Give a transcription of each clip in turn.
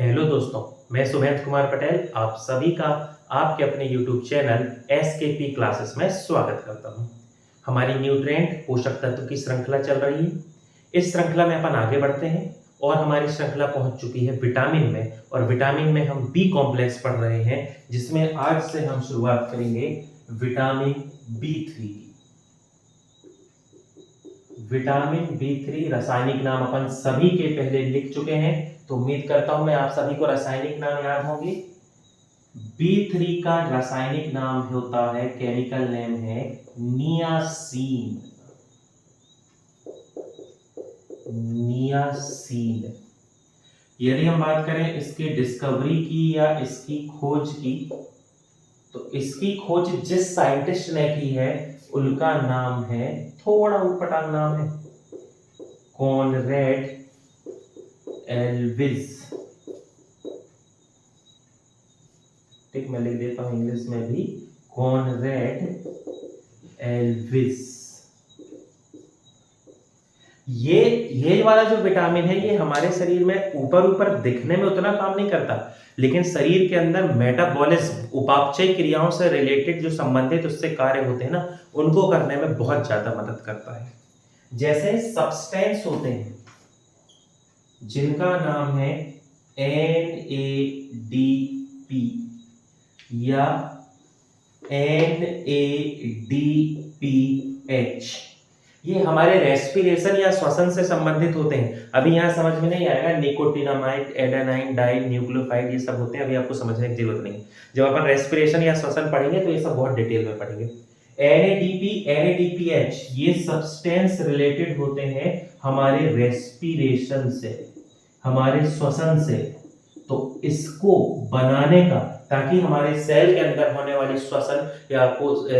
Hello दोस्तों, मैं सुमेंद्र कुमार पटेल आप सभी का आपके अपने YouTube चैनल SKP क्लासेस में स्वागत करता हूं। हमारी न्यूट्रिएंट पोषक तत्व की श्रृंखला चल रही है। इस श्रृंखला में अपन आगे बढ़ते हैं और हमारी श्रृंखला पहुंच चुकी है विटामिन में और विटामिन में हम बी कॉम्प्लेक्स पढ़ रहे हैं, जिसमें आज से हम शुरुआत करेंगे विटामिन B3 की। विटामिन B3 रासायनिक नाम अपन सभी के पहले लिख चुके हैं, तो उम्मीद करता हूं मैं आप सभी को रासायनिक नाम याद होंगे। B3 का रासायनिक नाम होता है, केमिकल नेम है नियासीन। नियासीन। यदि हम बात करें इसकी डिस्कवरी की या इसकी खोज की, तो इसकी खोज जिस साइंटिस्ट ने की है उनका नाम है, थोड़ा ऊटपटांग नाम है, कॉनरेड एल्विस। ठीक, मैं लिख देता हूं इंग्लिश में भी, कॉनरेड एल्विस। ये वाला जो विटामिन है ये हमारे शरीर में ऊपर ऊपर दिखने में उतना काम नहीं करता, लेकिन शरीर के अंदर मेटाबॉलिज्म, उपापचय क्रियाओं से रिलेटेड जो संबंधित उससे कार्य होते हैं ना, उनको करने में बहुत ज्यादा मदद करता है। जैसे सब्सटेंस होते हैं जिनका नाम है NADP या NADPH, ये हमारे रेस्पिरेशन या श्वसन से संबंधित होते हैं। अभी यहाँ समझ में नहीं आएगा, निकोटिनामाइड, एडेनाइन, डाई न्यूक्लियोफाइड, ये सब होते हैं, अभी आपको समझने की जरूरत नहीं है। जब अपन रेस्पिरेशन या श्वसन पढ़ेंगे तो ये सब बहुत डिटेल में पढ़ेंगे। NADP, NADPH ये सब्सटेंस रिलेटेड होते हैं हमारे रेस्पिरेशन से, हमारे श्वसन से। तो इसको बनाने का, ताकि हमारे सेल के अंदर होने वाली श्वसन या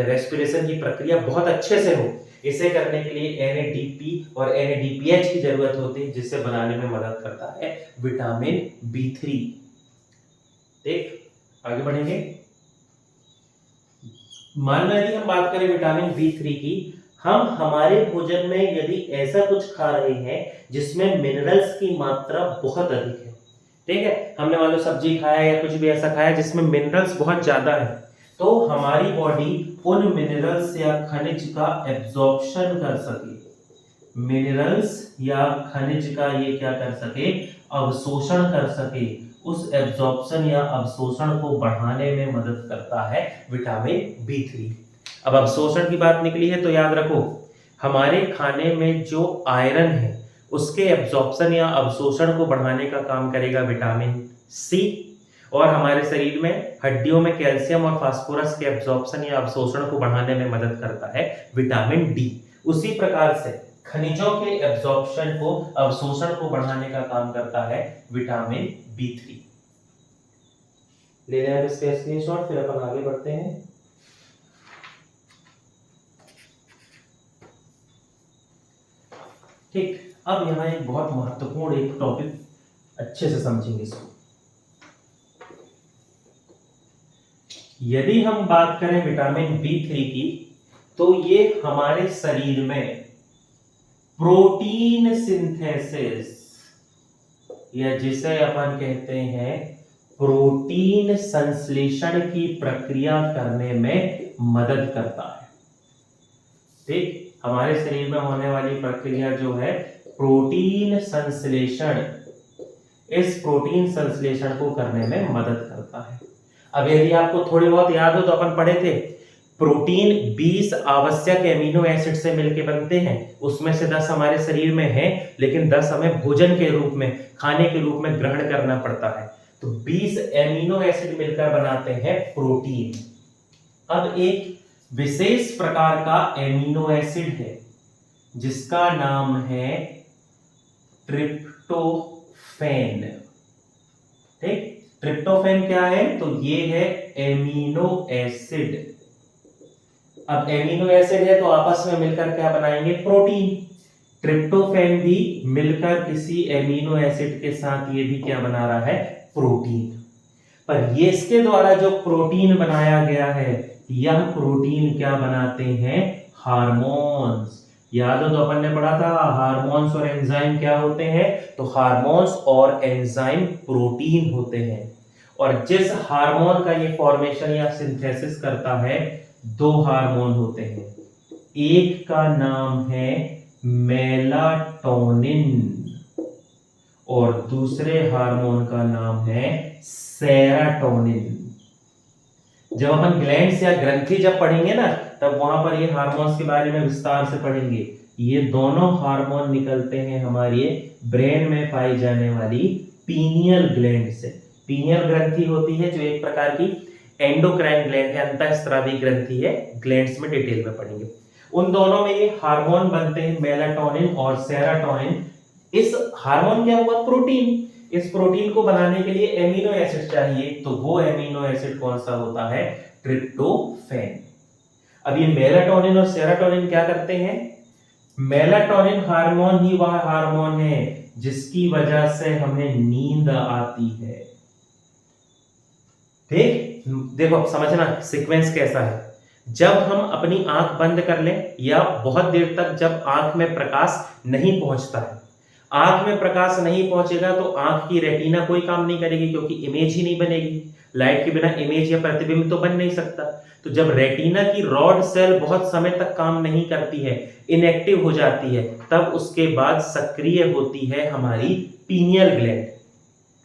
रेस्पिरेशन की प्रक्रिया बहुत अच्छे से हो, इसे करने के लिए NADP और NADPH की जरूरत होती है, जिससे बनाने में मदद करता है विटामिन B3। ठीक, आगे बढ़ेंगे। मान लो यदि हम बात करें विटामिन B3 की, हम हमारे भोजन में यदि ऐसा कुछ खा रहे हैं जिसमें मिनरल्स की मात्रा बहुत अधिक है, ठीक है, हमने मान लो सब्जी खाया या कुछ भी ऐसा खाया जिसमें मिनरल्स बहुत ज्यादा है, तो हमारी बॉडी उन मिनरल्स या खनिज का एब्जॉर्प्शन कर सके, मिनरल्स या खनिज का ये क्या कर सके, अवशोषण कर सके, उस एब्जॉर्प्शन या अवशोषण को बढ़ाने में मदद करता है विटामिन B3। अब अवशोषण की बात निकली है तो याद रखो, हमारे खाने में जो आयरन है उसके एब्जॉर्प्शन या अवशोषण को बढ़ाने का काम करेगा विटामिन C, और हमारे शरीर में हड्डियों में कैल्शियम और फास्फोरस के एब्जॉर्प्शन या अवशोषण को बढ़ाने में मदद करता है विटामिन D। उसी प्रकार से खनिजों के एब्जॉर्प्शन को, अवशोषण को बढ़ाने का काम करता है विटामिन B3। ले लें इसका स्क्रीनशॉट, फिर अपन आगे बढ़ते हैं। ठीक, अब यहाँ एक बहुत महत्वपूर्ण एक टॉपिक अच्छे से समझेंगे इसको। यदि हम बात करें विटामिन B3 की, तो ये हमारे शरीर में प्रोटीन सिंथेसिस, या जिसे अपन कहते हैं प्रोटीन संश्लेषण की प्रक्रिया करने में मदद करता है। ठीक, हमारे शरीर में होने वाली प्रक्रिया जो है प्रोटीन संश्लेषण, इस प्रोटीन संश्लेषण को करने में मदद करता है। अब यदि आपको थोड़ी बहुत याद हो तो अपन पढ़े थे, प्रोटीन 20 आवश्यक एमिनो एसिड से मिलकर बनते हैं, उसमें से 10 हमारे शरीर में है, लेकिन 10 हमें भोजन के रूप में, खाने के रूप में ग्रहण करना पड़ता है। तो 20 एमिनो एसिड मिलकर बनाते हैं प्रोटीन। अब एक विशेष प्रकार का एमिनो एसिड है जिसका नाम है ट्रिप्टोफैन। ठीक, ट्रिप्टोफैन क्या है, तो ये है एमिनो एसिड। अब एमिनो एसिड है तो आपस में मिलकर क्या बनाएंगे, प्रोटीन। ट्रिप्टोफैन भी मिलकर किसी एमिनो एसिड के साथ ये भी क्या बना रहा है, प्रोटीन। पर ये इसके द्वारा जो प्रोटीन बनाया गया है, यह प्रोटीन क्या बनाते हैं, हार्मोन्स। याद हो तो अपन ने पढ़ा था हार्मोन्स और एंजाइम क्या होते हैं, तो हार्मोन्स और एंजाइम प्रोटीन होते हैं। और जिस हार्मोन का ये फॉर्मेशन या सिंथेसिस करता है, दो हार्मोन होते हैं, एक का नाम है मेलाटोनिन और दूसरे हार्मोन का नाम है सेरोटोनिन। जब अपन ग्लैंड्स या ग्रंथि जब पढ़ेंगे ना, तब वहां पर ये हार्मोन्स के बारे में विस्तार से पढ़ेंगे। ये दोनों हार्मोन निकलते हैं हमारे ब्रेन में पाई जाने वाली पीनियल ग्लैंड से। पीनियल ग्रंथि होती है जो एक प्रकार की एंडोक्राइन ग्लैंड है, अंतःस्रावी ग्रंथि है, ग्लैंड्स में डिटेल में पढ़ेंगे। उन दोनों में ये हार्मोन बनते हैं मेलाटोनिन और सेरोटोनिन। इस हार्मोन क्या हुआ, प्रोटीन। इस प्रोटीन को बनाने के लिए एमिनो एसिड चाहिए, तो वो एमिनो एसिड कौन सा होता है, ट्रिप्टोफैन। अब ये मेलाटोनिन और सेरोटोनिन क्या करते हैं, मेलाटोनिन हार्मोन ही वह हार्मोन है जिसकी वजह से हमें नींद आती है। ठीक, देखो अब समझना सीक्वेंस कैसा है। जब हम अपनी आंख बंद कर लें या बहुत देर तक जब आंख में प्रकाश नहीं पहुंचता है, आंख में प्रकाश नहीं पहुंचेगा तो आंख की रेटिना कोई काम नहीं करेगी, क्योंकि इमेज ही नहीं बनेगी। लाइट के बिना इमेज या प्रतिबिंब तो बन नहीं सकता। तो जब रेटिना की रॉड सेल बहुत समय तक काम नहीं करती है, इनएक्टिव हो जाती है, तब उसके बाद सक्रिय होती है हमारी पीनियल ग्लैंड।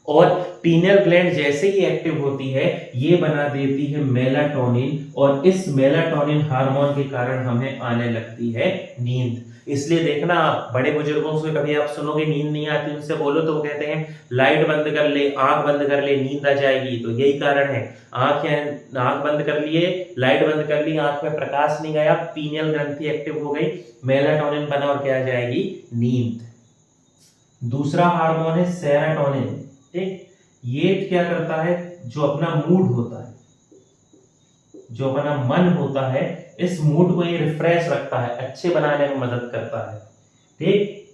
और पीनियल ग्लैंड जैसे ही एक्टिव होती है, ये बना देती है मेलाटोनिन, और इस मेलाटोनिन हार्मोन के कारण हमें आने लगती है नींद। इसलिए देखना, बड़े बुजुर्गों से कभी आप सुनोगे नींद नहीं आती, उनसे बोलो तो वो कहते हैं लाइट बंद कर ले, आंख बंद कर ले, नींद आ जाएगी। तो यही कारण है, आंख बंद कर लिए, लाइट बंद कर ली, आंख में प्रकाश नहीं गया, पीनियल ग्रंथि एक्टिव हो गई, मेलाटोनिन बना और क्या आ जाएगी, नींद। दूसरा हार्मोन है सेरोटोनिन। ठीक, ये क्या करता है, जो अपना मूड होता है, जो अपना मन होता है, इस मूड को ये रिफ्रेश रखता है, अच्छे बनाने में मदद करता है। ठीक,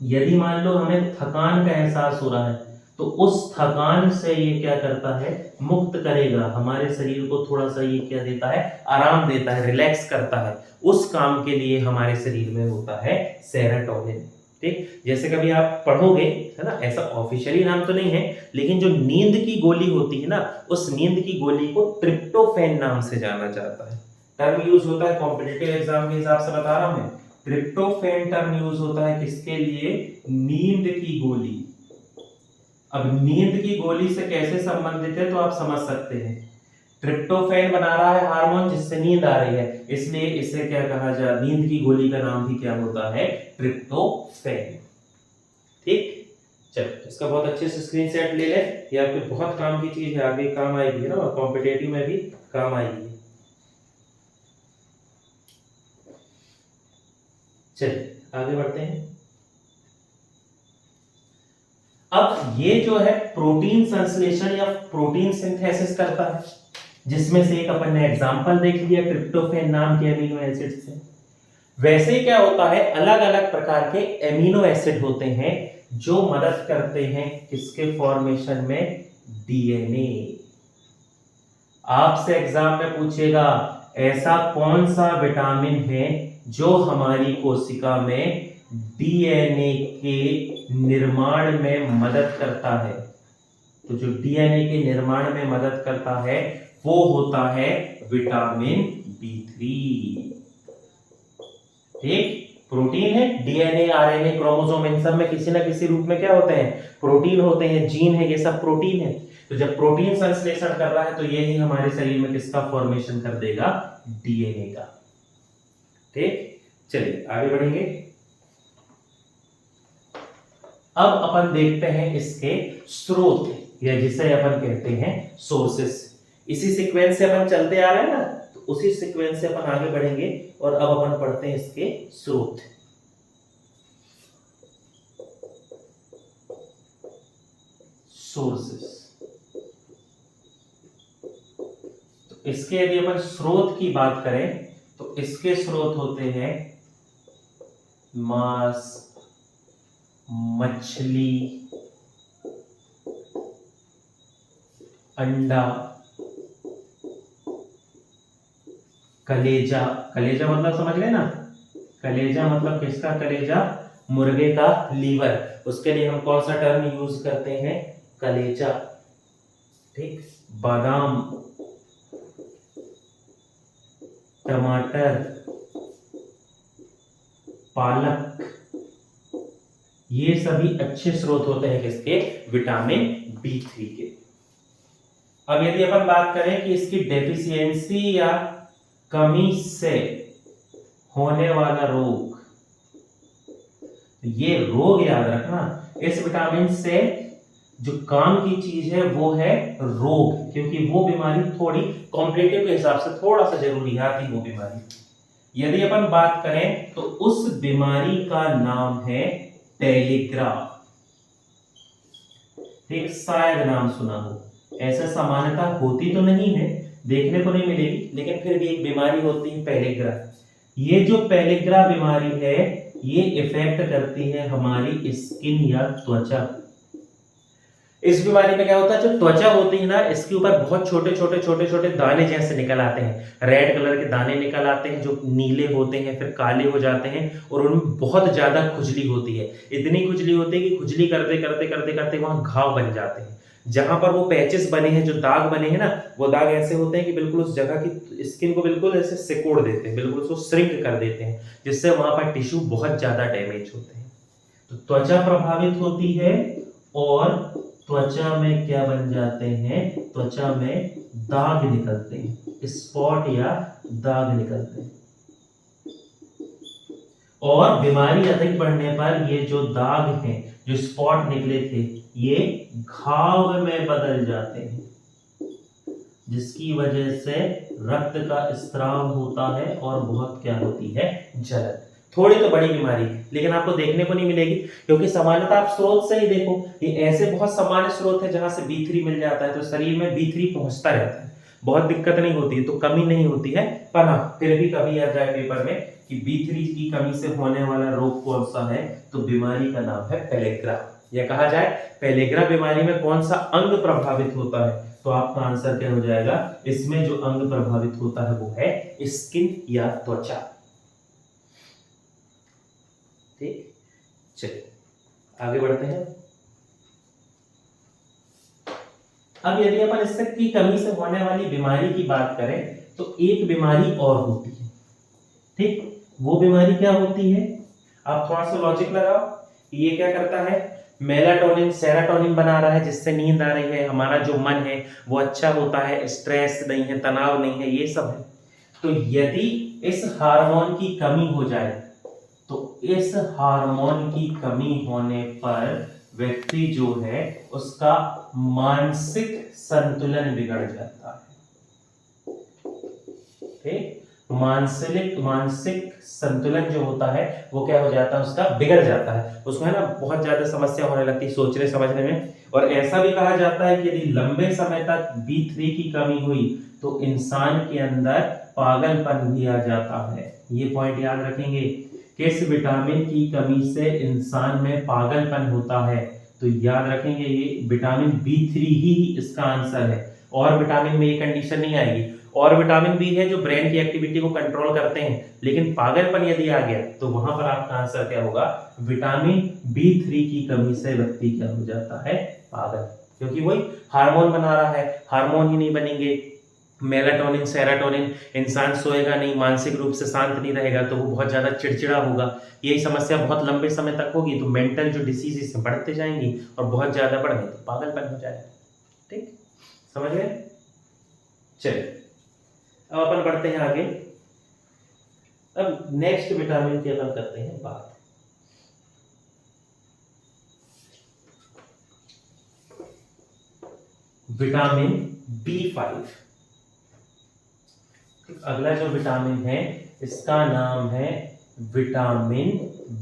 यदि मान लो हमें थकान का एहसास हो रहा है, तो उस थकान से ये क्या करता है, मुक्त करेगा हमारे शरीर को, थोड़ा सा ये क्या देता है, आराम देता है, रिलैक्स करता है। उस काम के लिए हमारे शरीर में होता है सेरोटोनिन। ठीक, जैसे कभी आप पढ़ोगे, है ना, ऐसा ऑफिशियली नाम तो नहीं है, लेकिन जो नींद की गोली होती है ना, उस नींद की गोली को ट्रिप्टोफैन नाम से जाना जाता है। टर्म यूज होता है कॉम्पिटिटिव एग्जाम के हिसाब से बता रहा हूं मैं, ट्रिप्टोफैन टर्म यूज होता है किसके लिए, नींद की गोली। अब नींद की गोली से कैसे संबंधित है तो आप समझ सकते हैं, ट्रिप्टोफैन बना रहा है हार्मोन जिससे नींद आ रही है, इसलिए इसे क्या कहा जाए, नींद की गोली का नाम भी क्या होता है, ट्रिप्टोफैन। ठीक, चलो इसका बहुत अच्छे से स्क्रीनशॉट ले ले, ये आपके बहुत काम की चीज है, आगे काम आएगी, है ना, और कॉम्पिटेटिव में भी काम आएगी। चलिए आगे बढ़ते हैं। अब ये जो है प्रोटीन संश्लेषण या प्रोटीन सिंथेसिस करता है, जिसमें से एक अपन ने एग्जांपल देख लिया ट्रिप्टोफैन नाम के अमीनो एसिड से। वैसे ही क्या होता है, अलग अलग प्रकार के एमिनो एसिड होते हैं जो मदद करते हैं किसके फॉर्मेशन में, डीएनए। आपसे एग्जाम में पूछेगा ऐसा कौन सा विटामिन है जो हमारी कोशिका में डीएनए के निर्माण में मदद करता है। तो जो डीएनए के निर्माण में मदद करता है वो होता है विटामिन B3। ठीक, प्रोटीन है, डीएनए, आरएनए, क्रोमोसोम, इन सब में किसी ना किसी रूप में क्या होते हैं, प्रोटीन होते हैं, जीन है, ये सब प्रोटीन है। तो जब प्रोटीन संश्लेषण कर रहा है तो ये ही हमारे शरीर में किसका फॉर्मेशन कर देगा, डीएनए का। ठीक, चलिए आगे बढ़ेंगे। अब अपन देखते हैं इसके स्रोत, या जिसे अपन कहते हैं सोर्सेस। इसी सीक्वेंस से अपन चलते आ रहे हैं ना, तो उसी सीक्वेंस से अपन आगे बढ़ेंगे और अब अपन पढ़ते हैं इसके स्रोत। सोर्सेस, तो इसके यदि अपन स्रोत की बात करें तो इसके स्रोत होते हैं मांस, मछली, अंडा, कलेजा, कलेजा मतलब समझ गए ना, कलेजा मतलब किसका कलेजा? मुर्गे का लीवर। उसके लिए हम कौन सा टर्म यूज करते हैं? कलेजा। ठीक। बादाम, टमाटर, पालक, ये सभी अच्छे स्रोत होते हैं किसके? विटामिन B3 के। अब यदि अपन बात करें कि इसकी डेफिशिएंसी या कमी से होने वाला रोग, ये रोग याद रखना, इस विटामिन से जो काम की चीज है वो है रोग, क्योंकि वो बीमारी थोड़ी कॉम्पिटिटिव के हिसाब से थोड़ा सा जरूरी आती वो बीमारी। यदि अपन बात करें तो उस बीमारी का नाम है पेलिग्रा। ठीक, शायद नाम सुना हो। ऐसा सामान्यता होती तो नहीं है, देखने को नहीं मिलेगी, लेकिन फिर भी एक बीमारी होती है पेलिग्रा। ये जो पेलिग्रा बीमारी है ये इफेक्ट करती है हमारी स्किन या त्वचा। इस बीमारी में क्या होता है, जो त्वचा होती है ना, इसके ऊपर बहुत छोटे छोटे छोटे छोटे दाने जैसे निकल आते हैं। रेड कलर के दाने निकल आते हैं जो नीले होते हैं, फिर काले हो जाते हैं, और उनमें बहुत ज्यादा खुजली होती है। इतनी खुजली होती है कि खुजली करते करते करते करते वहां घाव बन जाते हैं। जहां पर वो पैचेस बने हैं, जो दाग बने हैं ना, वो दाग ऐसे होते हैं कि बिल्कुल उस जगह की स्किन को बिल्कुल ऐसे सिकोड़ देते हैं, बिल्कुल उसको श्रिंक कर देते हैं, जिससे वहां पर टिश्यू बहुत ज्यादा डैमेज होते हैं। तो त्वचा प्रभावित होती है, और त्वचा में क्या बन जाते हैं? त्वचा में दाग निकलते हैं, स्पॉट या दाग निकलते हैं। और बीमारी अधिक बढ़ने पर ये जो दाग हैं, जो स्पॉट निकले थे, ये घाव में बदल जाते हैं, जिसकी वजह से रक्त का स्त्राव होता है और बहुत क्या होती है? जलन। थोड़ी तो बड़ी बीमारी, लेकिन आपको देखने को नहीं मिलेगी, क्योंकि सामान्यतः आप स्रोत से ही देखो, ये ऐसे बहुत सामान्य स्रोत है जहां से B3 मिल जाता है, तो शरीर में B3 पहुंचता रहता है, बहुत दिक्कत नहीं होती है, तो कमी नहीं होती है। पर हाँ, फिर भी कभी आ जाए पेपर में कि B3 की कमी से होने वाला रोग कौन सा है, तो बीमारी का नाम है पेलिग्रा। या कहा जाए पेलिग्रा बीमारी में कौन सा अंग प्रभावित होता है, तो आपका आंसर क्या हो जाएगा? इसमें जो अंग प्रभावित होता है वो है स्किन या त्वचा। ठीक, चलिए आगे बढ़ते हैं। अब यदि अपन इससे की कमी से होने वाली बीमारी की बात करें, तो एक बीमारी और होती है। ठीक, वो बीमारी क्या होती है? आप थोड़ा सा लॉजिक लगाओ। ये क्या करता है? मेलाटोनिन, सेरोटोनिन बना रहा है, जिससे नींद आ रही है, हमारा जो मन है वो अच्छा होता है, स्ट्रेस नहीं है, तनाव नहीं है, ये सब है। तो यदि इस हार्मोन की कमी हो जाए, तो इस हार्मोन की कमी होने पर व्यक्ति जो है उसका मानसिक संतुलन बिगड़ जाता है। ठीक, मानसिक संतुलन जो होता है वो क्या हो जाता है? उसका बिगड़ जाता है, उसमें है ना बहुत ज्यादा समस्या होने लगती है सोचने समझने में। और ऐसा भी कहा जाता है कि यदि लंबे समय तक B3 की कमी हुई तो इंसान के अंदर पागलपन भी आ जाता है। ये पॉइंट याद रखेंगे, किस विटामिन की कमी से इंसान में पागलपन होता है, तो याद रखेंगे ये विटामिन B3 ही इसका आंसर है। और विटामिन में ये कंडीशन नहीं आएगी। और विटामिन बी है जो ब्रेन की एक्टिविटी को कंट्रोल करते हैं, लेकिन पागलपन यदि आ गया तो वहां पर आपका आंसर क्या होगा? विटामिन B3 की कमी से व्यक्ति क्या हो जाता है? पागल, क्योंकि वही हार्मोन बना रहा है, हार्मोन ही नहीं बनेंगे, मेलाटोनिन, सेरोटोनिन, इंसान सोएगा नहीं, मानसिक रूप से शांत नहीं रहेगा, तो वो बहुत ज्यादा चिड़चिड़ा होगा। यही समस्या बहुत लंबे समय तक होगी, तो मेंटल जो डिसीजेस बढ़ते जाएंगी, और बहुत ज्यादा बढ़ गए तो पागलपन हो जाएगा। ठीक, समझ गए? चलिए अब अपन बढ़ते हैं आगे। अब नेक्स्ट विटामिन की अपन करते हैं बात। Vitamin B5। अगला जो विटामिन है इसका नाम है विटामिन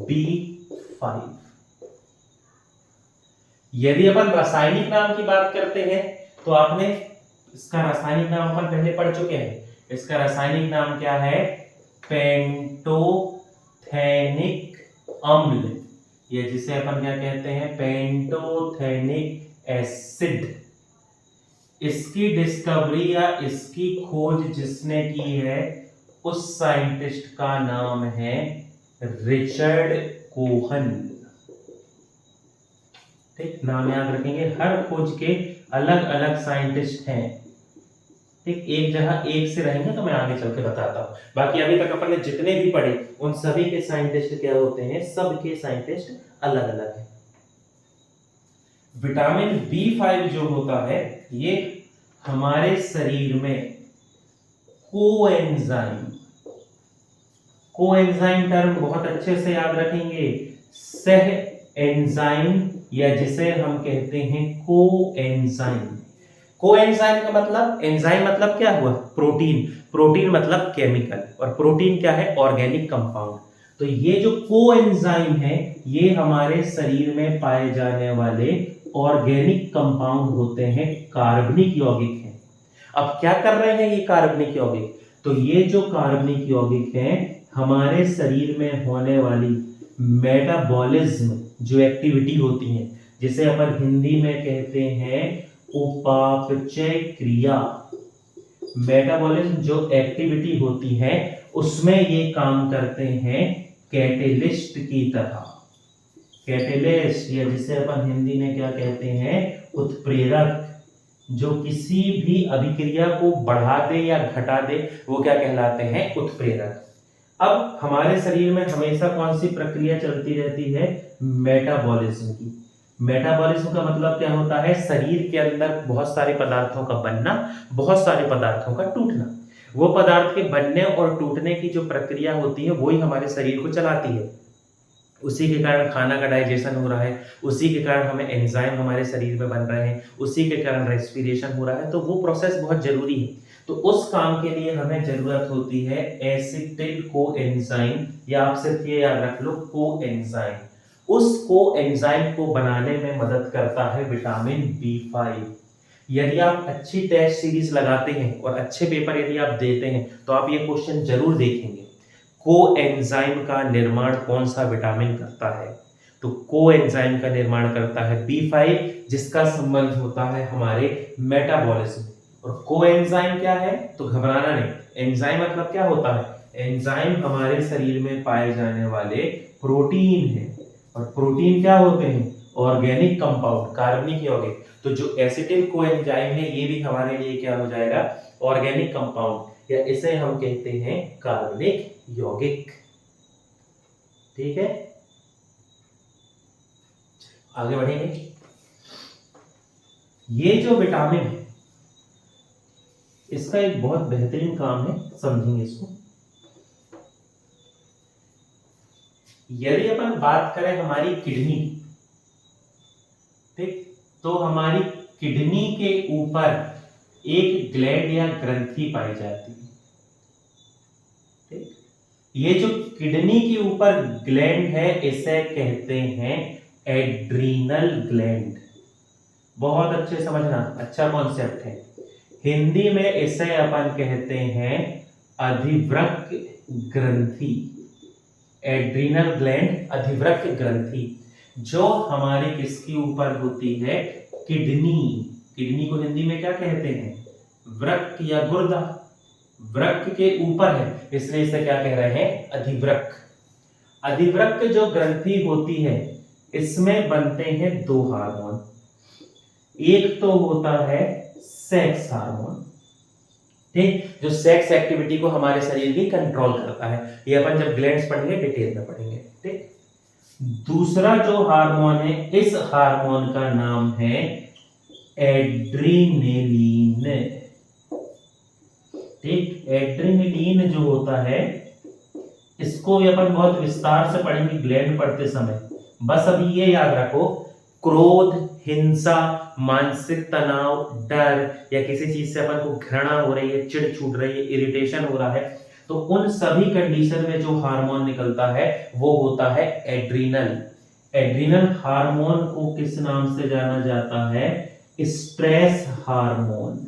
B5। यदि अपन रासायनिक नाम की बात करते हैं तो आपने इसका रासायनिक नाम अपन पहले पढ़ चुके हैं। इसका रासायनिक नाम क्या है? पेंटोथेनिक अम्ल, या जिसे अपन क्या कहते हैं? Pantothenic acid. इसकी डिस्कवरी या इसकी खोज जिसने की है उस साइंटिस्ट का नाम है रिचर्ड कोहन। ठीक, नाम याद रखेंगे। हर खोज के अलग अलग साइंटिस्ट हैं। ठीक, एक जगह एक से रहेंगे तो मैं आगे चल के बताता हूँ। बाकी अभी तक अपन ने जितने भी पढ़े उन सभी के साइंटिस्ट क्या होते हैं, सबके साइंटिस्ट अलग अलग हैं। विटामिन B5 जो होता है ये हमारे शरीर में कोएंजाइम, कोएंजाइम टर्म बहुत अच्छे से याद रखेंगे, सह एंजाइम या जिसे हम कहते हैं कोएंजाइम। कोएंजाइम का मतलब, एंजाइम मतलब क्या हुआ, प्रोटीन, प्रोटीन मतलब केमिकल, और प्रोटीन क्या है, ऑर्गेनिक कंपाउंड। तो ये जो कोएंजाइम है ये हमारे शरीर में पाए जाने वाले ऑर्गेनिक कंपाउंड होते हैं, कार्बनिक यौगिक हैं। अब क्या कर रहे हैं ये कार्बनिक यौगिक, तो ये जो कार्बनिक यौगिक हैं हमारे शरीर में होने वाली मेटाबॉलिज्म जो एक्टिविटी होती है, जिसे अपन हिंदी में कहते हैं उपापचय क्रिया, मेटाबॉलिज्म जो एक्टिविटी होती है उसमें ये काम करते हैं कैटेलिस्ट की तरह। कैटेलिस्ट या जिसे अपन हिंदी में क्या कहते हैं, उत्प्रेरक, जो किसी भी अभिक्रिया को बढ़ा दे या घटा दे वो क्या कहलाते हैं, उत्प्रेरक। अब हमारे शरीर में हमेशा कौन सी प्रक्रिया चलती रहती है, मेटाबॉलिज्म की। मेटाबॉलिज्म का मतलब क्या होता है, शरीर के अंदर बहुत सारे पदार्थों का बनना, बहुत सारे पदार्थों का टूटना। वो पदार्थ के बनने और टूटने की जो प्रक्रिया होती है वही हमारे शरीर को चलाती है। उसी के कारण खाना का डाइजेशन हो रहा है, उसी के कारण हमें एंजाइम हमारे शरीर में बन रहे हैं, उसी के कारण रेस्पिरेशन हो रहा है। तो वो प्रोसेस बहुत जरूरी है। तो उस काम के लिए हमें जरूरत होती है एसिटिल कोएंजाइम, या आप सिर्फ ये याद रख लो कोएंजाइम। उस कोएंजाइम को बनाने में मदद करता है विटामिन B5। यदि आप अच्छी टेस्ट सीरीज लगाते हैं और अच्छे पेपर यदि आप देते हैं तो आप ये क्वेश्चन जरूर देखेंगे, कोएंजाइम का निर्माण कौन सा विटामिन करता है। तो कोएंजाइम का निर्माण करता है B5, जिसका संबंध होता है हमारे मेटाबॉलिज्म। और कोएंजाइम क्या है, तो घबराना नहीं, एंजाइम मतलब क्या होता है, एंजाइम हमारे शरीर में पाए जाने वाले प्रोटीन है। और प्रोटीन क्या होते हैं, ऑर्गेनिक कंपाउंड, कार्बनिक यौगिक। तो जो एसिटिल कोएंजाइम है ये भी हमारे लिए क्या हो जाएगा, ऑर्गेनिक कंपाउंड, या इसे हम कहते हैं कार्बनिक यौगिक। ठीक है, आगे बढ़ेंगे। ये जो विटामिन है इसका एक बहुत बेहतरीन काम है, समझेंगे इसको। यदि अपन बात करें हमारी किडनी, ठीक, तो हमारी किडनी के ऊपर एक ग्लैंड या ग्रंथि पाई जाती है। ठीक, ये जो किडनी के ऊपर ग्लैंड है इसे कहते हैं एड्रीनल ग्लैंड। बहुत अच्छे समझना, अच्छा कॉन्सेप्ट है। हिंदी में इसे अपन कहते हैं अधिवृक्क ग्रंथि। एड्रीनल ग्लैंड, अधिवृक्क ग्रंथि, जो हमारे किसके ऊपर होती है, किडनी। किडनी को हिंदी में क्या कहते हैं, वृक्क या गुर्दा, वृक्क के ऊपर है इसलिए इसे क्या कह रहे हैं, अधिवृक्क। अधिवृक्क जो ग्रंथि होती है इसमें बनते हैं दो हार्मोन। एक तो होता है सेक्स हार्मोन, ठीक, जो सेक्स एक्टिविटी को हमारे शरीर की कंट्रोल करता है। ये अपन जब ग्लैंड्स पढ़ेंगे डिटेल में पढ़ेंगे। ठीक, दूसरा जो हार्मोन है इस हार्मोन का नाम है एड्रीनलिन। ठीक, एड्रीनलिन जो होता है इसको भी अपन बहुत विस्तार से पढ़ेंगे ग्लैंड पढ़ते समय। बस अभी ये याद रखो, क्रोध, हिंसा, मानसिक तनाव, डर या किसी चीज से अपन को घृणा हो रही है, चिढ़ छूट रही है, इरिटेशन हो रहा है, तो उन सभी कंडीशन में जो हार्मोन निकलता है वो होता है एड्रीनल। एड्रीनल हार्मोन को किस नाम से जाना जाता है, स्ट्रेस हार्मोन।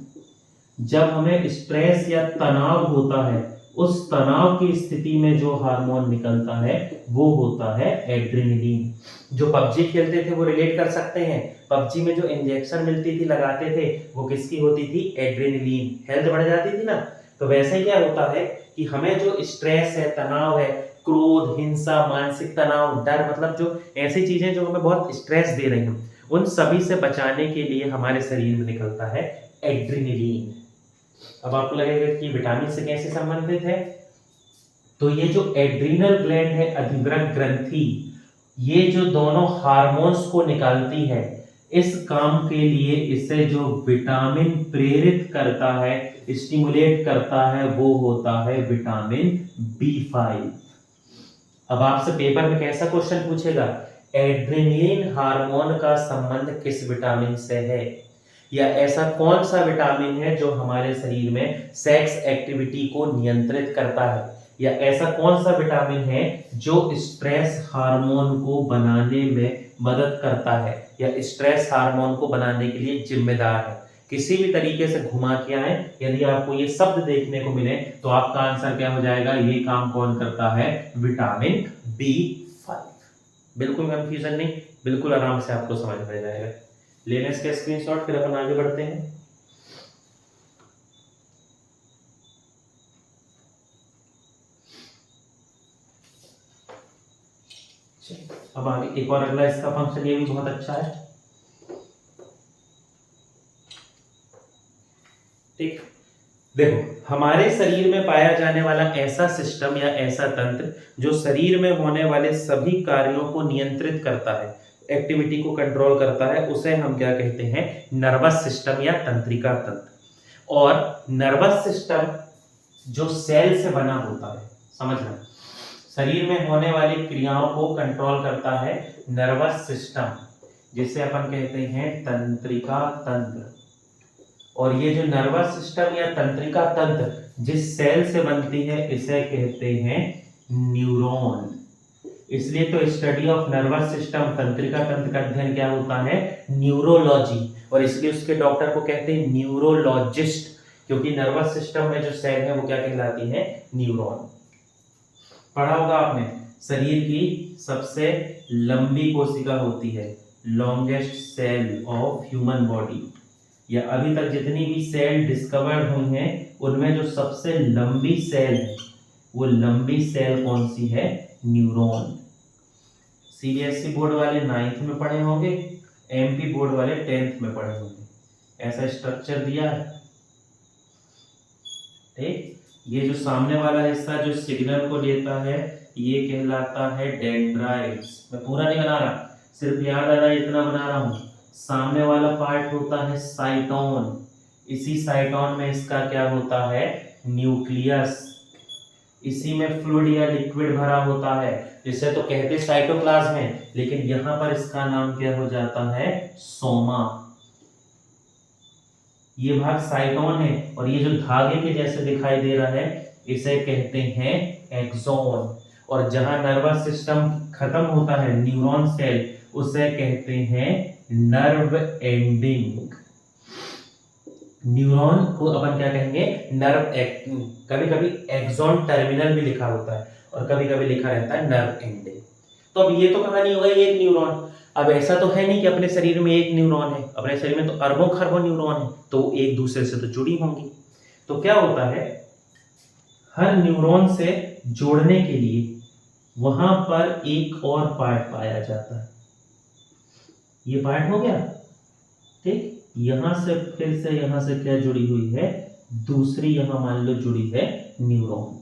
जब हमें स्ट्रेस या तनाव होता है उस तनाव की स्थिति में जो हार्मोन निकलता है वो होता है एड्रेनलिन। जो पबजी खेलते थे वो रिलेट कर सकते हैं, पबजी में जो इंजेक्शन मिलती थी लगाते थे वो किसकी होती थी, एड्रेनलिन। हेल्थ बढ़ जाती थी ना। तो वैसे क्या होता है कि हमें जो स्ट्रेस है, तनाव है, क्रोध, हिंसा, मानसिक तनाव, डर, मतलब जो ऐसी चीजें जो हमें बहुत स्ट्रेस दे रही हैं, उन सभी से बचाने के लिए हमारे शरीर में निकलता है एड्रेनलिन। अब आपको लगेगा कि विटामिन से कैसे संबंधित है, तो ये जो एड्रीनल ग्लैंड है, अधिवृक्क ग्रंथि, ये जो दोनों हार्मोन्स को निकालती है, इस काम के लिए इसे जो विटामिन प्रेरित करता है, स्टिमुलेट करता है, वो होता है विटामिन B5। अब आपसे पेपर में कैसा क्वेश्चन पूछेगा, एड्रेनलिन हार्मोन का संबंध किस विटामिन से है, या ऐसा कौन सा विटामिन है जो हमारे शरीर में सेक्स एक्टिविटी को नियंत्रित करता है, या ऐसा कौन सा विटामिन है जो स्ट्रेस हार्मोन को बनाने में मदद करता है, या स्ट्रेस हार्मोन को बनाने के लिए जिम्मेदार है। किसी भी तरीके से घुमा के आए, यदि आपको ये शब्द देखने को मिले तो आपका आंसर क्या हो जाएगा, ये काम कौन करता है, विटामिन B5। बिल्कुल कंफ्यूजन नहीं, बिल्कुल आराम से आपको समझ में जाएगा। लेने इसके स्क्रीनशॉट, फिर अपन आगे बढ़ते हैं। अब आगे एक और अगला इसका फंक्शन, ये भी बहुत अच्छा है। ठीक, देखो हमारे शरीर में पाया जाने वाला ऐसा सिस्टम या ऐसा तंत्र जो शरीर में होने वाले सभी कार्यों को नियंत्रित करता है, एक्टिविटी को कंट्रोल करता है, उसे हम क्या कहते हैं, नर्वस सिस्टम या तंत्रिका तंत्र। और नर्वस सिस्टम जो सेल से बना होता है, समझना, शरीर में होने वाली क्रियाओं को कंट्रोल करता है नर्वस सिस्टम, जिसे अपन कहते हैं तंत्रिका तंत्र। और ये जो नर्वस सिस्टम या तंत्रिका तंत्र जिस सेल से बनती है, इसे कहते हैं न्यूरॉन। इसलिए तो स्टडी ऑफ नर्वस सिस्टम, तंत्रिका तंत्र का अध्ययन क्या होता है, न्यूरोलॉजी। और इसलिए उसके डॉक्टर को कहते हैं न्यूरोलॉजिस्ट, क्योंकि नर्वस सिस्टम में जो सेल है वो क्या कहलाती है, न्यूरॉन। पढ़ा होगा आपने, शरीर की सबसे लंबी कोशिका होती है, longest cell of human body, या अभी तक जितनी भी सेल डिस्कवर्ड हुई हैं उनमें जो सबसे लंबी सेल है, वो लंबी सेल कौन सी है, न्यूरॉन। सीबीएसई बोर्ड वाले 9th में पढ़े होंगे, एमपी बोर्ड वाले 10th में पढ़े होंगे, ऐसा स्ट्रक्चर दिया है। ठीक, ये जो सामने वाला हिस्सा जो सिग्नल को लेता है, ये कहलाता है डेंड्राइट्स। मैं पूरा नहीं बना रहा, सिर्फ याद आ रहा है, इतना बना रहा हूं। सामने वाला पार्ट होता है साइटोन, इसी साइटोन में इसका क्या होता है, न्यूक्लियस। इसी में फ्लूइड या लिक्विड भरा होता है, जिसे तो कहते साइटोप्लाज्म है, लेकिन यहां पर इसका नाम क्या हो जाता है, सोमा। ये भाग साइटोन है, और ये जो धागे के जैसे दिखाई दे रहा है, इसे कहते हैं एक्सोन। और जहां नर्वस सिस्टम खत्म होता है, न्यूरॉन सेल, उसे कहते हैं नर्व एंडिंग। न्यूरॉन को अपन क्या कहेंगे, नर्व। कभी कभी एक्सॉन टर्मिनल भी लिखा होता है, और कभी कभी लिखा रहता है नर्व एंडिंग। तो अब ये तो कहानी हो गई एक न्यूरॉन। अब ऐसा तो है नहीं कि अपने शरीर में एक न्यूरॉन है, अपने शरीर में तो अरबों खरबों न्यूरॉन है, तो एक दूसरे से तो जुड़ी होंगी। तो क्या होता है, हर न्यूरॉन से जोड़ने के लिए वहां पर एक और पार्ट पाया जाता है। ये पार्ट हो गया, ठीक। यहां से फिर से यहां से क्या जुड़ी हुई है, दूसरी यहां मान लो जुड़ी है न्यूरॉन,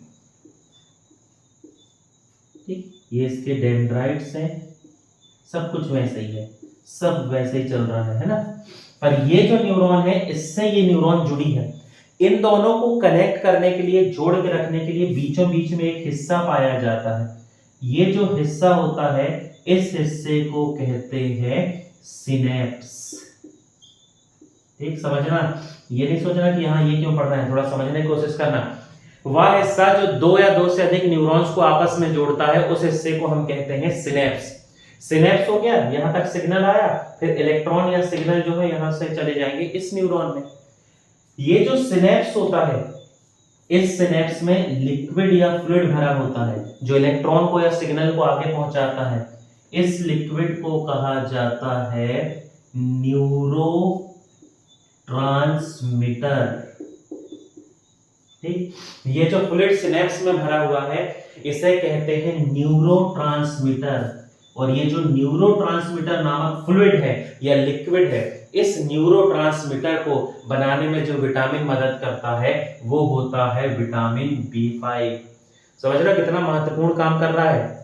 ठीक। ये इसके डेंड्राइट्स हैं, सब कुछ वैसे ही है, सब वैसे ही चल रहा है ना। पर ये जो न्यूरॉन है, इससे ये न्यूरॉन जुड़ी है। इन दोनों को कनेक्ट करने के लिए, जोड़ के रखने के लिए बीचों बीच में एक हिस्सा पाया जाता है। ये जो हिस्सा होता है, इस हिस्से को कहते हैं सिनेप्स। ठीक, समझना, ये नहीं सोचना कि हाँ ये क्यों पढ़ना है, थोड़ा समझने की कोशिश करना। वह हिस्सा जो दो या दो से अधिक न्यूरॉन्स को आपस में जोड़ता है, उस हिस्से को हम कहते हैं सिनेप्स। सिनेप्स हो गया, यहां तक सिग्नल आया, फिर इलेक्ट्रॉन या सिग्नल जो है यहां से चले जाएंगे इस न्यूरॉन में। ये जो सिनेप्स होता है, इस सिनेप्स में लिक्विड या फ्लूइड भरा होता है, जो इलेक्ट्रॉन को या सिग्नल को आगे पहुंचाता है। इस लिक्विड को कहा जाता है न्यूरो ट्रांसमीटर। ठीक, ये जो फ्लूइड सिनेप्स में भरा हुआ है इसे कहते हैं न्यूरोट्रांसमीटर। और ये जो न्यूरोट्रांसमीटर नामक फ्लूइड है या लिक्विड है, इस न्यूरोट्रांसमीटर को बनाने में जो विटामिन मदद करता है वो होता है विटामिन B5। समझ रहे हो कितना महत्वपूर्ण काम कर रहा है?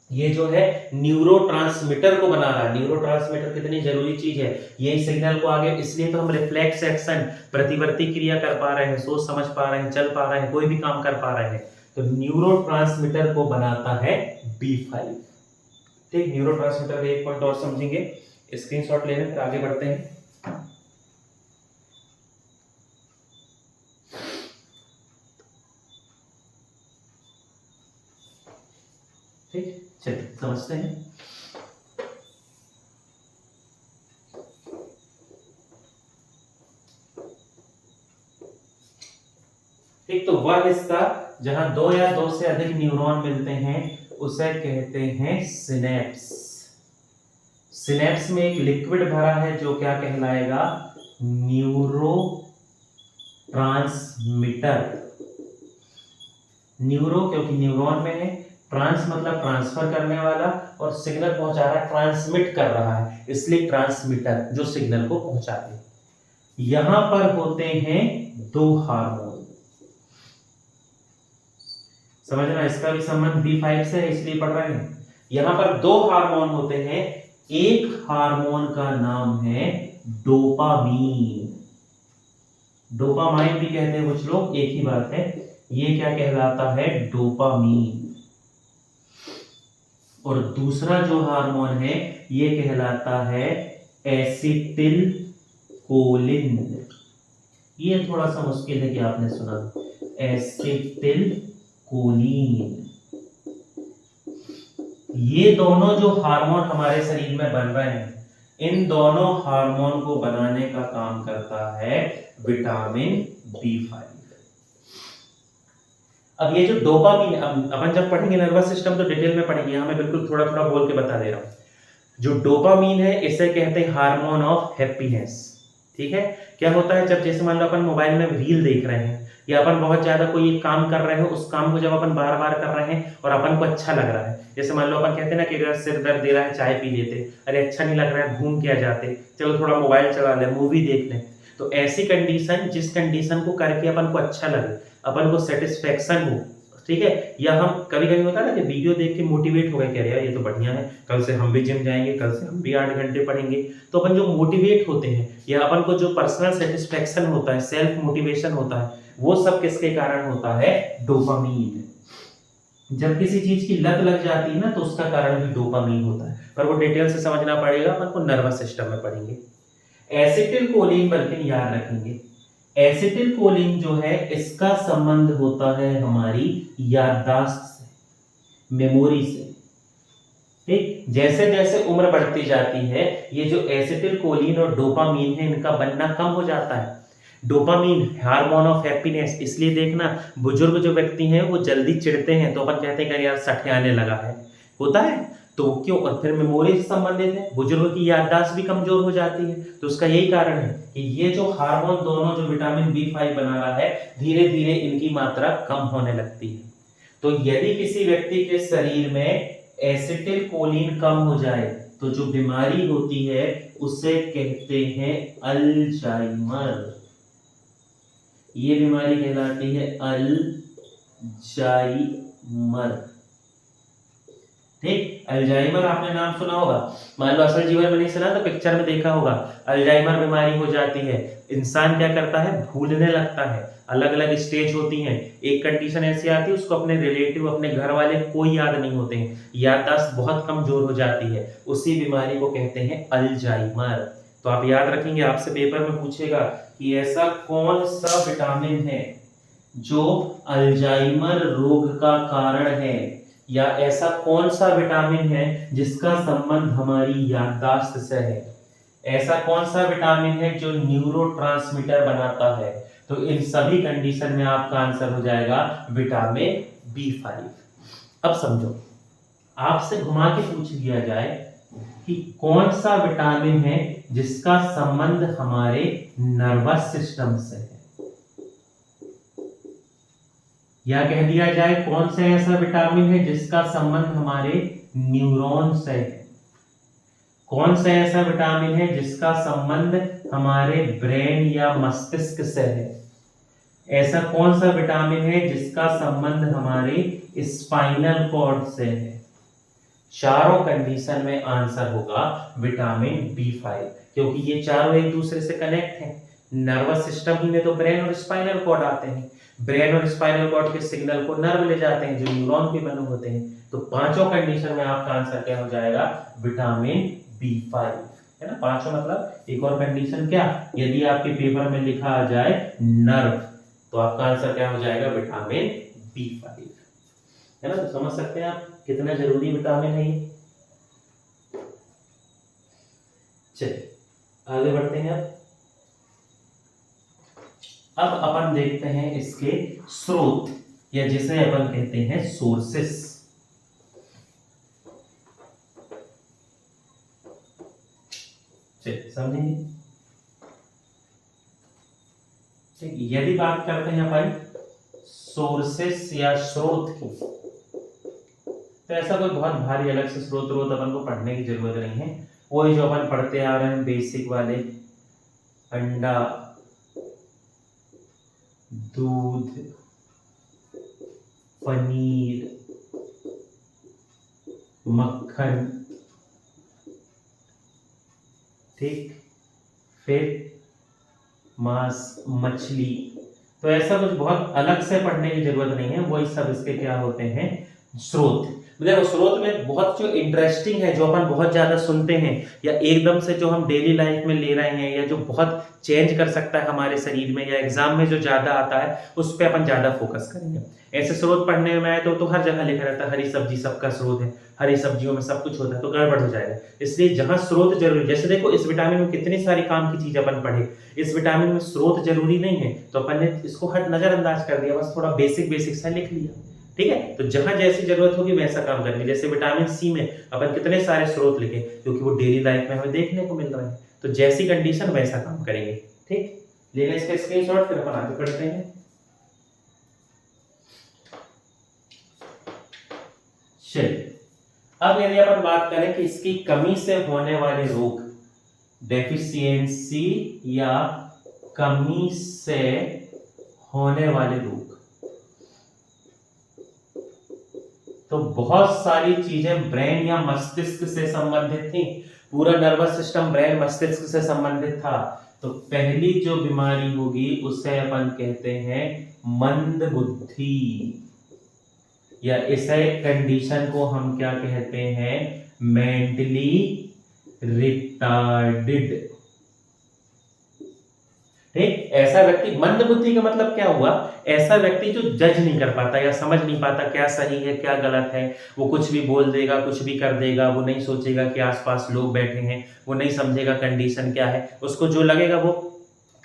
ये जो है न्यूरोट्रांसमीटर को बना रहा है। न्यूरोट्रांसमीटर कितनी जरूरी चीज है, यही सिग्नल को आगे, इसलिए तो हम रिफ्लेक्स एक्शन, प्रतिवर्ती क्रिया कर पा रहे हैं, सोच समझ पा रहे हैं, चल पा रहे हैं, कोई भी काम कर पा रहे हैं। तो न्यूरोट्रांसमीटर को बनाता है B5। ठीक, न्यूरोट्रांसमीटर का एक पॉइंट और समझेंगे, स्क्रीनशॉट लेने फिर आगे बढ़ते हैं। ठीक, चलिए समझते हैं। ठीक, तो वह हिस्सा जहां दो या दो से अधिक न्यूरॉन मिलते हैं उसे कहते हैं सिनेप्स। सिनेप्स में एक लिक्विड भरा है जो क्या कहलाएगा, न्यूरो ट्रांसमीटर। न्यूरो क्योंकि न्यूरॉन में है, ट्रांस मतलब ट्रांसफर करने वाला, और सिग्नल पहुंचा रहा है, ट्रांसमिट कर रहा है, इसलिए ट्रांसमीटर जो सिग्नल को पहुंचाते। यहां पर होते हैं दो हार्मोन। समझना, इसका भी संबंध B5 से है इसलिए पढ़ रहे हैं। यहां पर दो हार्मोन होते हैं, एक हार्मोन का नाम है डोपामीन। डोपामाइन भी कहते हैं कुछ लोग, एक ही बात है। ये क्या कहलाता है, डोपामीन। और दूसरा जो हार्मोन है ये कहलाता है एसिटिल कोलिन। ये थोड़ा सा मुश्किल है कि आपने सुना, एसिटिल कोलिन। ये दोनों जो हार्मोन हमारे शरीर में बन रहे हैं, इन दोनों हार्मोन को बनाने का काम करता है विटामिन B5। अब ये जो डोपामीन, अपन जब पढ़ेंगे नर्वस सिस्टम तो डिटेल में पढ़ेंगे, यहां मैं बिल्कुल थोड़ा थोड़ा बोल के बता दे रहा हूं। जो डोपामीन है इसे कहते हैं हार्मोन ऑफ हैप्पीनेस। ठीक है, क्या होता है, जब जैसे मान लो अपन मोबाइल में रील देख रहे हैं या अपन बहुत ज्यादा कोई एक काम कर रहे हैं, उस काम को जब अपन बार बार कर रहे हैं और अपन को अच्छा लग रहा है, जैसे मान लो अपन कहते हैं ना कि अगर सिर दर्द दे रहा है चाय पी लेते, अरे अच्छा नहीं लग रहा है घूम के आ जाते, चलो थोड़ा मोबाइल चला ले, मूवी देख ले। तो ऐसी कंडीशन, जिस कंडीशन को करके अपन को अच्छा लगे, अपन को सेटिस्फेक्शन हो, ठीक है, या हम कभी कभी होता है ना कि वीडियो देख के मोटिवेट हो गए, कह रहे यार ये तो बढ़िया है, कल से हम भी जिम जाएंगे, कल से हम भी 8 घंटे पढ़ेंगे। तो अपन जो मोटिवेट होते हैं या अपन को जो पर्सनल सेटिस्फेक्शन होता है, सेल्फ मोटिवेशन होता है, वो सब किसके कारण होता है, डोपामीन। जब किसी चीज की लत लग जाती है ना तो उसका कारण भी डोपामीन होता है, पर वो डिटेल से समझना पड़ेगा, अपन को नर्वस सिस्टम में पढ़ेंगे। एसिटिल कोलिन बल्कि याद रखेंगे, एसिटिल कोलिन जो है इसका संबंध होता है हमारी याददाश्त से, मेमोरी से। ठीक, जैसे जैसे उम्र बढ़ती जाती है ये जो एसिटिल कोलिन और डोपामीन है इनका बनना कम हो जाता है। डोपामीन हार्मोन ऑफ हैप्पीनेस, इसलिए देखना बुजुर्ग जो व्यक्ति हैं वो जल्दी चिढ़ते हैं तो अपन कहते हैं कि यार सठे आने लगा है, होता है तो क्यों, और फिर मेमोरी से संबंधित है, बुजुर्ग की याददाश्त भी कमजोर हो जाती है। तो उसका यही कारण है कि ये जो हार्मोन दोनों जो विटामिन B5 बना रहा है धीरे धीरे इनकी मात्रा कम होने लगती है। तो यदि किसी व्यक्ति के शरीर में एसिटिल कोलिन कम हो जाए तो जो बीमारी होती है उसे कहते हैं अल्जाइमर। ये बीमारी कहलाती है अल्जाइमर। ठीक, अल्जाइमर आपने नाम सुना होगा, मान लो असल जीवन में नहीं सुना तो पिक्चर में देखा होगा। अल्जाइमर बीमारी हो जाती है, इंसान क्या करता है, भूलने लगता है। अलग अलग स्टेज होती हैं, एक कंडीशन ऐसी आती है उसको अपने रिलेटिव, अपने घर वाले कोई याद नहीं होते हैं, याददाश्त बहुत कमजोर हो जाती है, उसी बीमारी को कहते हैं अल्जाइमर। तो आप याद रखेंगे, आपसे पेपर में पूछेगा कि ऐसा कौन सा विटामिन है जो अल्जाइमर रोग का कारण है, या ऐसा कौन सा विटामिन है जिसका संबंध हमारी याददाश्त से है, ऐसा कौन सा विटामिन है जो न्यूरोट्रांसमीटर बनाता है। तो इन सभी कंडीशन में आपका आंसर हो जाएगा विटामिन B5। अब समझो, आपसे घुमा के पूछ लिया जाए कि कौन सा विटामिन है जिसका संबंध हमारे नर्वस सिस्टम से है, या कह दिया जाए कौन सा ऐसा विटामिन है जिसका संबंध हमारे न्यूरॉन से है, कौन सा ऐसा विटामिन है जिसका संबंध हमारे ब्रेन या मस्तिष्क से है, ऐसा कौन सा विटामिन है जिसका संबंध हमारे स्पाइनल कॉर्ड से है। चारों कंडीशन में आंसर होगा विटामिन B5, क्योंकि ये चारों एक दूसरे से कनेक्ट हैं। नर्वस सिस्टम ही में तो ब्रेन और स्पाइनल कॉर्ड आते हैं, ब्रेन और स्पाइनल कॉर्ड के सिग्नल को नर्व ले जाते हैं जो न्यूरॉन के बने होते हैं। तो पांचों कंडीशन में आपका आंसर क्या हो जाएगा, विटामिन B5, है ना। पांचों मतलब एक और कंडीशन क्या, यदि आपके पेपर में लिखा आ जाए नर्व, तो आपका आंसर क्या हो जाएगा, विटामिन B5, है ना। तो समझ सकते हैं आप कितना जरूरी विटामिन है ये। चलिए आगे बढ़ते हैं। अब अपन देखते हैं इसके स्रोत, या जिसे अपन कहते हैं सोर्सेस। चलिए समझेंगे। यदि बात करते हैं अपन सोर्सेस या स्रोत की, तो ऐसा कोई बहुत भारी अलग से स्रोत अपन को पढ़ने की जरूरत नहीं है। वही जो अपन पढ़ते आ रहे हैं बेसिक वाले, अंडा, दूध, पनीर, मक्खन, ठीक, फिर मांस, मछली। तो ऐसा कुछ बहुत अलग से पढ़ने की जरूरत नहीं है, वही सब इसके क्या होते हैं, स्रोत। देखो स्रोत में बहुत जो इंटरेस्टिंग है, जो अपन बहुत ज्यादा सुनते हैं, या एकदम से जो हम डेली लाइफ में ले रहे हैं, या जो बहुत चेंज कर सकता है हमारे शरीर में, या एग्जाम में जो ज्यादा आता है, उस पर अपन ज्यादा फोकस करेंगे। ऐसे स्रोत पढ़ने में आए तो हर जगह लिखा रहता है हरी सब्जी सबका स्रोत है, हरी सब्जियों में सब कुछ होता है, तो गड़बड़ हो जाएगा। इसलिए जहां स्रोत जरूरी, जैसे देखो इस विटामिन में कितनी सारी काम की चीज अपन पढ़े, इस विटामिन में स्रोत जरूरी नहीं है, तो अपन ने इसको हट नजरअंदाज कर दिया, बस थोड़ा बेसिक बेसिक सा लिख लिया, ठीक है। तो जहां जैसी जरूरत होगी वैसा काम करेंगे। जैसे विटामिन सी में अपन कितने सारे स्रोत लिखे, क्योंकि वो डेली लाइफ में हमें देखने को मिल रहा है, तो जैसी कंडीशन वैसा काम करेंगे, ठीक। लेकिन इसका स्क्रीनशॉट, फिर अपन आगे बढ़ते हैं। चलिए अब यदि अपन बात करें कि इसकी कमी से होने वाले रोग, डेफिशिएंसी या कमी से होने वाले रोग, तो बहुत सारी चीजें ब्रेन या मस्तिष्क से संबंधित थी। पूरा नर्वस सिस्टम ब्रेन मस्तिष्क से संबंधित था। तो पहली जो बीमारी होगी उसे अपन कहते हैं मंद बुद्धि, या ऐसे कंडीशन को हम क्या कहते हैं, मेंटली रिटार्डेड, ठीक। ऐसा व्यक्ति, मंद बुद्धि का मतलब क्या हुआ, ऐसा व्यक्ति जो जज नहीं कर पाता या समझ नहीं पाता क्या सही है क्या गलत है, वो कुछ भी बोल देगा, कुछ भी कर देगा, वो नहीं सोचेगा कि आसपास लोग बैठे हैं, वो नहीं समझेगा कंडीशन क्या है, उसको जो लगेगा वो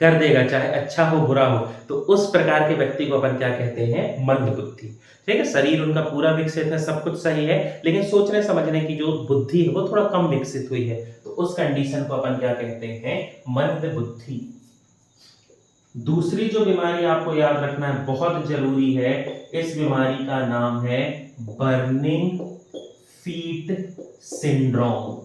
कर देगा, चाहे अच्छा हो बुरा हो। तो उस प्रकार के व्यक्ति को अपन क्या कहते हैं, मंद बुद्धि, ठीक है। शरीर उनका पूरा विकसित है, सब कुछ सही है, लेकिन सोचने समझने की जो बुद्धि है वो थोड़ा कम विकसित हुई है, तो उस कंडीशन को अपन क्या कहते हैं, मंद बुद्धि। दूसरी जो बीमारी आपको याद रखना है, बहुत जरूरी है, इस बीमारी का नाम है बर्निंग फीट सिंड्रोम,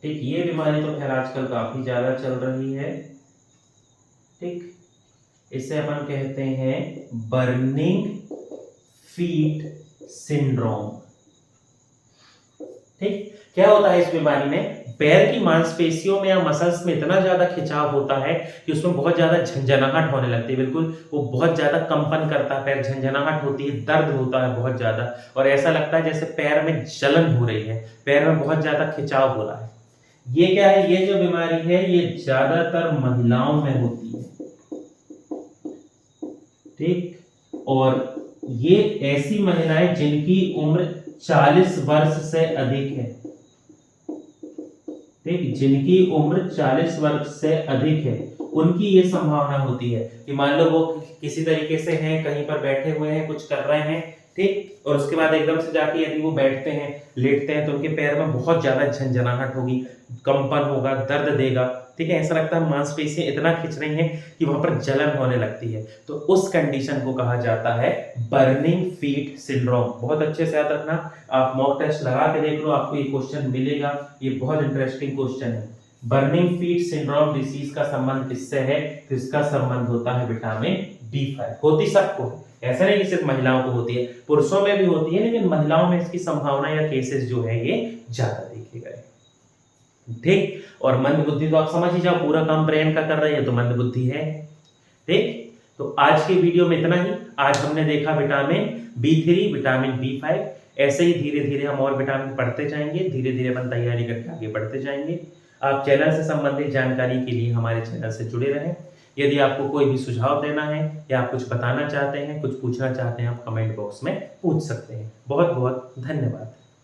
ठीक। ये बीमारी तो खैर आजकल काफी ज्यादा चल रही है, ठीक। इसे अपन कहते हैं बर्निंग फीट सिंड्रोम, ठीक। क्या होता है इस बीमारी में, पैर की मांसपेशियों में या मसल्स में इतना ज्यादा खिंचाव होता है कि उसमें बहुत ज्यादा झंझनाहट होने लगती है, बिल्कुल वो बहुत ज्यादा कंपन करता है, पैर झंझनाहट होती है, दर्द होता है बहुत ज्यादा, और ऐसा लगता है जैसे पैर में जलन हो रही है, पैर में बहुत ज्यादा खिंचाव हो रहा है। ये क्या है, ये जो बीमारी है ये ज्यादातर महिलाओं में होती है, ठीक। और ये ऐसी महिलाएं जिनकी उम्र 40 वर्ष से अधिक है, ठीक, जिनकी उम्र 40 वर्ष से अधिक है, उनकी ये संभावना होती है कि मान लो वो किसी तरीके से हैं, कहीं पर बैठे हुए हैं, कुछ कर रहे हैं, ठीक, और उसके बाद एकदम से जाके यदि वो बैठते हैं, लेटते हैं, तो उनके पैर में बहुत ज्यादा झंझनाहट होगी, कंपन होगा, दर्द देगा, ठीक है, ऐसा लगता है मांसपेशियां इतना खिंच रही हैं कि वहां पर जलन होने लगती है, तो उस कंडीशन को कहा जाता है बर्निंग फीट सिंड्रोम। बहुत अच्छे से याद रखना, आप मॉक टेस्ट लगा के देख लो, आपको ये क्वेश्चन मिलेगा, ये बहुत इंटरेस्टिंग क्वेश्चन है। बर्निंग फीट सिंड्रोम डिसीज का संबंध किससे है? तो इसका संबंध होता है विटामिन B5। होती सबको, ऐसा नहीं कि सिर्फ महिलाओं को होती है, पुरुषों में भी होती है, लेकिन महिलाओं में इसकी संभावना या केसेस जो है ये ज्यादा देखे गए। ठीक, और मंद बुद्धि तो आप समझ ही जाओ, पूरा काम ब्रेन का कर रही है तो मंद बुद्धि है। ठीक, तो आज के वीडियो में इतना ही। आज हमने देखा विटामिन B3, विटामिन B5। ऐसे ही धीरे धीरे हम और विटामिन पढ़ते जाएंगे, धीरे धीरे अपन तैयारी करके आगे बढ़ते जाएंगे। आप चैनल से संबंधित जानकारी के लिए हमारे चैनल से जुड़े रहें। यदि आपको कोई भी सुझाव देना है या आप कुछ बताना चाहते हैं, कुछ पूछना चाहते हैं, आप कमेंट बॉक्स में पूछ सकते हैं। बहुत बहुत धन्यवाद।